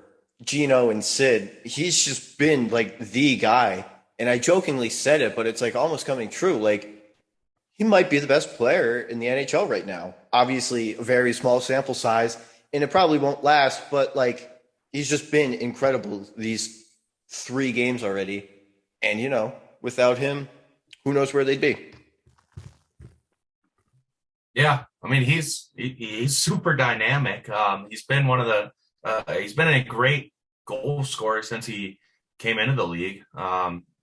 Gino and Sid, he's just been like the guy. And I jokingly said it, but it's like almost coming true. Like, he might be the best player in the NHL right now. Obviously, a very small sample size, and it probably won't last, but like, he's just been incredible these 3 games already. And, you know, without him, who knows where they'd be. Yeah, I mean, he's super dynamic. He's been he's been a great goal scorer since he came into the league.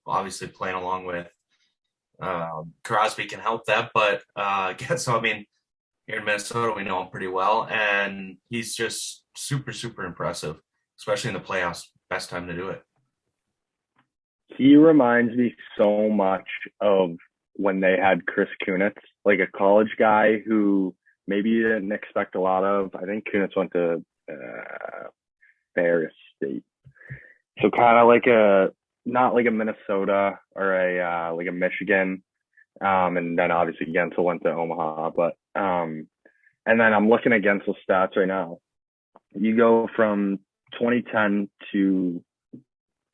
Obviously playing along with Crosby can help that, but so I mean, here in Minnesota we know him pretty well, and he's just super, super impressive, especially in the playoffs. Best time to do it. He reminds me so much of when they had Chris Kunitz, like a college guy who maybe you didn't expect a lot of. I think Kunitz went to Ferris State, so kind of like not like a Minnesota or like a Michigan, and then obviously Gensel went to Omaha, but and then I'm looking at Gensel's stats right now. You go from 2010 to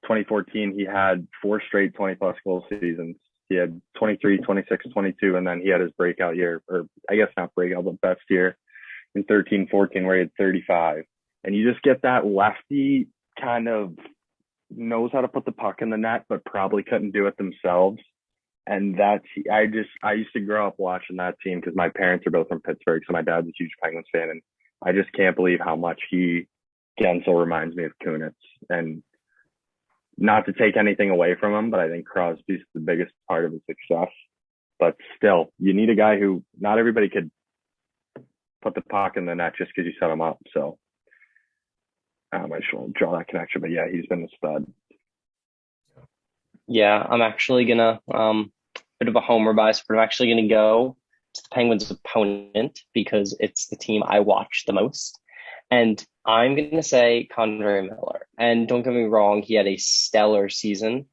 2014, he had 4 straight 20-plus goal seasons. He had 23, 26, 22, and then he had his breakout year, or I guess not breakout, but best year in 13, 14, where he had 35. And you just get that lefty kind of knows how to put the puck in the net, but probably couldn't do it themselves. And I used to grow up watching that team because my parents are both from Pittsburgh, so my dad's a huge Penguins fan, and I just can't believe how much Gensel reminds me of Kunitz. And not to take anything away from him, but I think Crosby's the biggest part of his success. But still, you need a guy who not everybody could put the puck in the net just because you set him up. So I just want to draw that connection. But yeah, he's been a stud. Yeah, I'm actually gonna bit of a homer bias, but I'm actually gonna go to the Penguins' opponent because it's the team I watch the most. And I'm going to say Condre Miller. And don't get me wrong, he had a stellar season.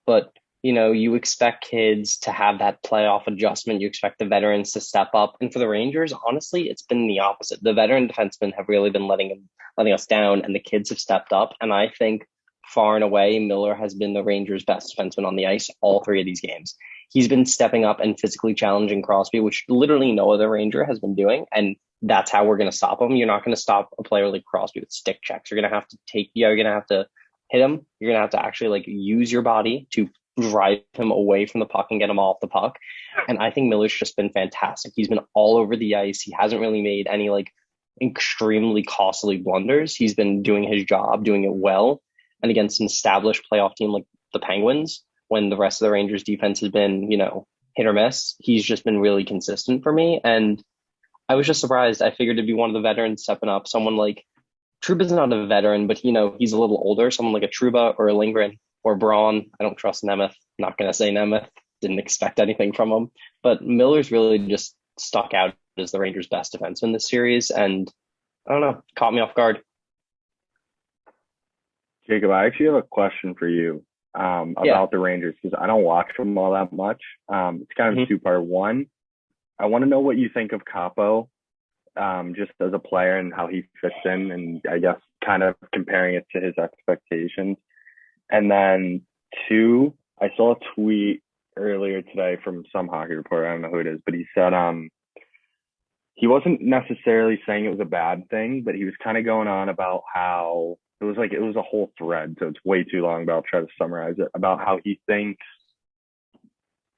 But, you know, you expect kids to have that playoff adjustment. You expect the veterans to step up. And for the Rangers, honestly, it's been the opposite. The veteran defensemen have really been letting us down, and the kids have stepped up. And I think far and away, Miller has been the Rangers' best defenseman on the ice all 3 of these games. He's been stepping up and physically challenging Crosby, which literally no other Ranger has been doing. And that's how we're going to stop him. You're not going to stop a player like Crosby with stick checks. You're going to have to hit him, you're going to have to actually like use your body to drive him away from the puck and get him off the puck. And I think Miller's just been fantastic. He's been all over the ice. He hasn't really made any like extremely costly blunders. He's been doing his job, doing it well. And against an established playoff team like the Penguins, when the rest of the Rangers defense has been, hit or miss, he's just been really consistent for me. And I was just surprised. I figured it'd be one of the veterans stepping up. Someone like Truba's not a veteran, but he's a little older. Someone like a Truba or a Lindgren or Braun. I don't trust Nemeth. Not going to say Nemeth. Didn't expect anything from him. But Miller's really just stuck out as the Rangers' best defenseman this series. And I don't know, caught me off guard. Jacob, I actually have a question for you about the Rangers because I don't watch them all that much. It's kind of a two-part. One, I want to know what you think of Capo just as a player and how he fits in, and I guess kind of comparing it to his expectations. And then two, I saw a tweet earlier today from some hockey reporter, I don't know who it is, but he said he wasn't necessarily saying it was a bad thing, but he was kind of going on about how it was a whole thread, so it's way too long, but I'll try to summarize it, about how he thinks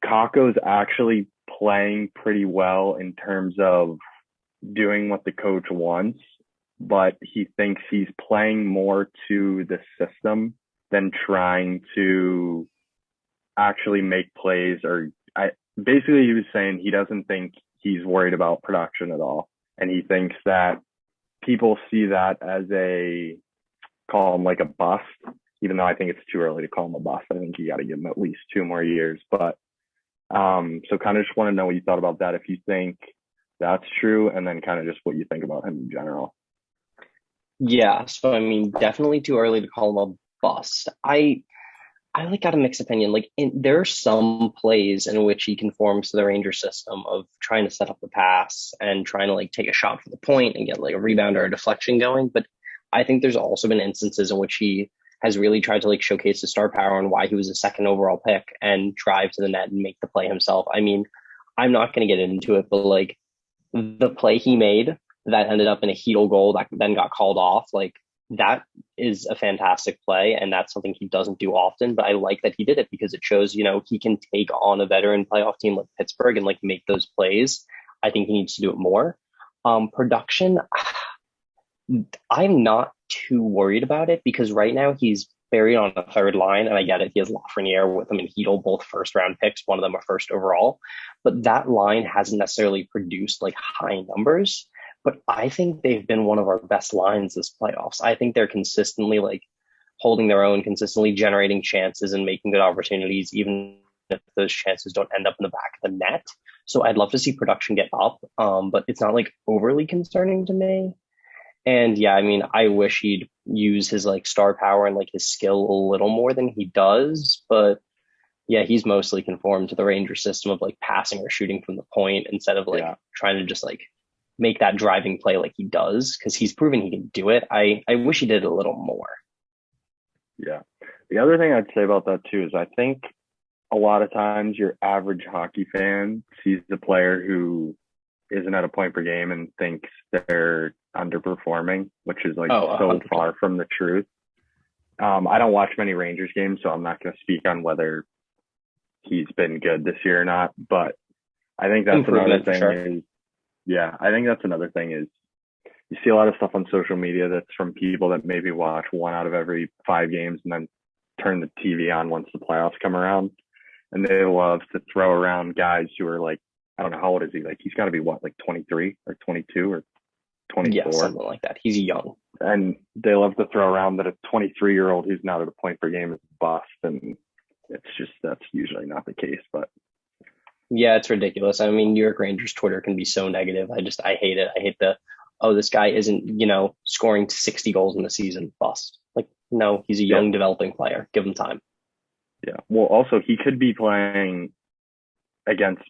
Kakko's actually playing pretty well in terms of doing what the coach wants, but he thinks he's playing more to the system than trying to actually make plays. Basically, he was saying he doesn't think he's worried about production at all. And he thinks that people see that as call him like a bust, even though I think it's too early to call him a bust. I think you got to give him at least 2 more years. But so kind of just want to know what you thought about that, if you think that's true, and then kind of just what you think about him in general. Yeah, so I mean, definitely too early to call him a bust. I like got a mixed opinion. Like there are some plays in which he conforms to the Ranger system of trying to set up the pass and trying to like take a shot from the point and get like a rebound or a deflection going. But I think there's also been instances in which he has really tried to like showcase his star power and why he was a second overall pick and drive to the net and make the play himself. I mean, I'm not going to get into it, but like the play he made that ended up in a Hedel goal that then got called off, like that is a fantastic play. And that's something he doesn't do often, but I like that he did it because it shows, he can take on a veteran playoff team like Pittsburgh and like make those plays. I think he needs to do it more. Production, I'm not too worried about it because right now he's buried on a third line, and I get it. He has Lafreniere with him and Hedel, both first-round picks. One of them are first overall, but that line hasn't necessarily produced like high numbers. But I think they've been one of our best lines this playoffs. I think they're consistently like holding their own, consistently generating chances and making good opportunities, even if those chances don't end up in the back of the net. So I'd love to see production get up, but it's not like overly concerning to me. And yeah, I mean, I wish he'd use his like star power and like his skill a little more than he does. But yeah, he's mostly conformed to the Ranger system of like passing or shooting from the point instead of like trying to just like make that driving play like he does, because he's proven he can do it. I wish he did a little more. Yeah. The other thing I'd say about that too is I think a lot of times your average hockey fan sees the player who isn't at a point per game and thinks they're underperforming, which is like so far from the truth. I don't watch many Rangers games, so I'm not going to speak on whether he's been good this year or not, but I think that's another thing I think that's another thing is you see a lot of stuff on social media that's from people that maybe watch 1 out of every 5 games and then turn the TV on once the playoffs come around. And they love to throw around guys who are like, I don't know, how old is he? Like, he's got to be like 23 or 22 or 24. Yeah, something like that. He's young. And they love to throw around that a 23-year-old who's not at a point per game is a bust. And that's usually not the case, but. Yeah, it's ridiculous. I mean, New York Rangers Twitter can be so negative. I hate it. I hate this guy isn't, scoring 60 goals in the season, bust. Like, no, he's a young developing player. Give him time. Yeah. Well, also he could be playing against